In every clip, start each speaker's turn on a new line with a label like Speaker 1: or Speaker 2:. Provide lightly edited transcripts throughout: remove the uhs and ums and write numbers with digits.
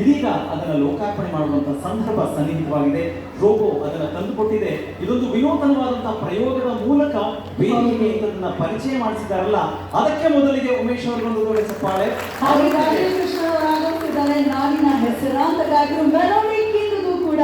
Speaker 1: ಇದೀಗ ಅದನ್ನು ಲೋಕಾರ್ಪಣೆ ಮಾಡುವಂತಹ ಸಂದರ್ಭ ಸನ್ನಿಹಿತವಾಗಿದೆ. ರೋಬೋ ಅದನ್ನು ತಂದುಕೊಟ್ಟಿದೆ. ಇದೊಂದು ವಿನೂತನವಾದಂತಹ ಪ್ರಯೋಗದ ಮೂಲಕ ವೇದಿಕೆಗೆ ಇದನ್ನ ಪರಿಚಯ ಮಾಡಿಸಿದಾರಲ್ಲ, ಅದಕ್ಕೆ ಮೊದಲಿಗೆ ಉಮೇಶ್ ಅವರಿಗೊಂದು ದೊಡ್ಡ ಚಪ್ಪಾಳೆ.
Speaker 2: ಕೃಷ್ಣ ಅವರಾಗುತ್ತಿದ್ದಾರೆ. ನಾಡಿನ ಹೆಸರಾಂತಗಾರರು ಮೆಲೋಡಿ ಕಿಂಗ್ಗೂ ಕೂಡ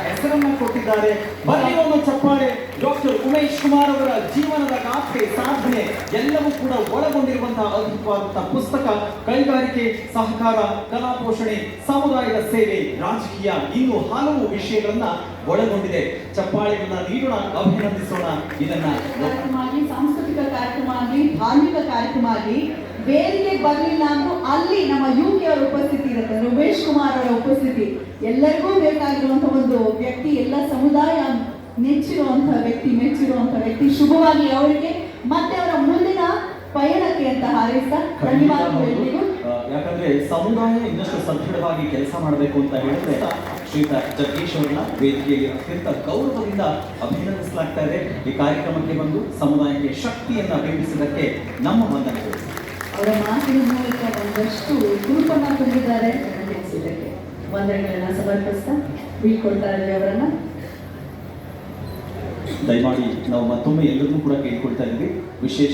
Speaker 1: ಹೆಸರನ್ನ ಕೊಟ್ಟಿದ್ದಾರೆ. ಬನ್ನಿ ಒಂದು ಚಪ್ಪಾಳೆ. ಡಾಕ್ಟರ್ ಉಮೇಶ್ ಕುಮಾರ್ ಅವರ ಜೀವನದ ಗಾಥೆ, ಸಾಧನೆ ಎಲ್ಲವೂ ಕೂಡ ಒಳಗೊಂಡಿರುವಂತಹ ಅದ್ಭುತವಾದಂತಹ ಪುಸ್ತಕ. ಕೈಗಾರಿಕೆ, ಸಹಕಾರ, ಕಲಾ ಪೋಷಣೆ, ಸಮುದಾಯದ ಸೇವೆ, ರಾಜಕೀಯ, ಇನ್ನು ಹಲವು ವಿಷಯಗಳನ್ನ ಒಳಗೊಂಡಿದೆ. ಚಪ್ಪಾಳೆಗಳನ್ನ ನೀಡೋಣ, ಅಭಿನಂದಿಸೋಣ. ಇದನ್ನ
Speaker 2: ಕಾರ್ಯಕ್ರಮ ಆಗಲಿ, ಸಾಂಸ್ಕೃತಿಕ ಕಾರ್ಯಕ್ರಮ ಆಗಲಿ, ಧಾರ್ಮಿಕ ಕಾರ್ಯಕ್ರಮ ಆಗಲಿ, ವೇದಿಕೆ ಬರಲಿಲ್ಲ ಅಂದ್ರೂ ಅಲ್ಲಿ ನಮ್ಮ ಯುಕೆ ಅವರ ಉಪಸ್ಥಿತಿ ಇರುತ್ತೆ, ಉಮೇಶ್ ಕುಮಾರ್ ಅವರ ಉಪಸ್ಥಿತಿ ಎಲ್ಲರಿಗೂ ಬೇಕಾಗಿರುವಂತಹ ಒಂದು ವ್ಯಕ್ತಿ, ಎಲ್ಲ ಸಮುದಾಯ ನೆಚ್ಚಿರುವಂತಹ ವ್ಯಕ್ತಿ, ಮೆಚ್ಚಿರುವಂತಹ ವ್ಯಕ್ತಿ. ಶುಭವಾಗಿ ಅವರಿಗೆ ಮತ್ತೆ ಅವರ ಮುಂದಿನ ಪಯಣಕ್ಕೆ ಅಂತ ಹಾರೈಸ್ತಾ ಧನ್ಯವಾದಗಳು.
Speaker 1: ಯಾಕಂದ್ರೆ ಸಮುದಾಯ ಇನ್ನಷ್ಟು ಸದೃಢವಾಗಿ ಕೆಲಸ ಮಾಡಬೇಕು ಅಂತ ಹೇಳಿದ್ರೆ ಶ್ರೀಯುತ ಜಗದೀಶ್ ಅವರನ್ನ ವೇದಿಕೆಯಲ್ಲಿ ಅತ್ಯಂತ ಗೌರವದಿಂದ ಅಭಿನಂದಿಸಲಾಗ್ತಾ ಇದೆ. ಈ ಕಾರ್ಯಕ್ರಮಕ್ಕೆ ಬಂದು ಸಮುದಾಯಕ್ಕೆ ಶಕ್ತಿಯನ್ನ ಬಿಂಬಿಸಿದ್ದಕ್ಕೆ ನಮ್ಮ ವಂದನೆಗಳು.
Speaker 2: ಅವರ ಮಾತಿನ ಮೂಲಕ ಒಂದಷ್ಟು ಗುರುಪನ್ನ ತುಂಬಿದ್ದಾರೆ. ಇದಕ್ಕೆ ವಂದನೆಗಳನ್ನ ಸಮರ್ಪಿಸ್ತಾ ಬೀಳ್ಕೊಳ್ತಾ ಇದ್ದೀವಿ ಅವರನ್ನ.
Speaker 1: ದಯಮಾಡಿ ನಾವು ಮತ್ತೊಮ್ಮೆ ಎಲ್ಲರನ್ನೂ ಕೂಡ ಕೇಳ್ಕೊಳ್ತಾ ಇದ್ದೀವಿ. ವಿಶೇಷ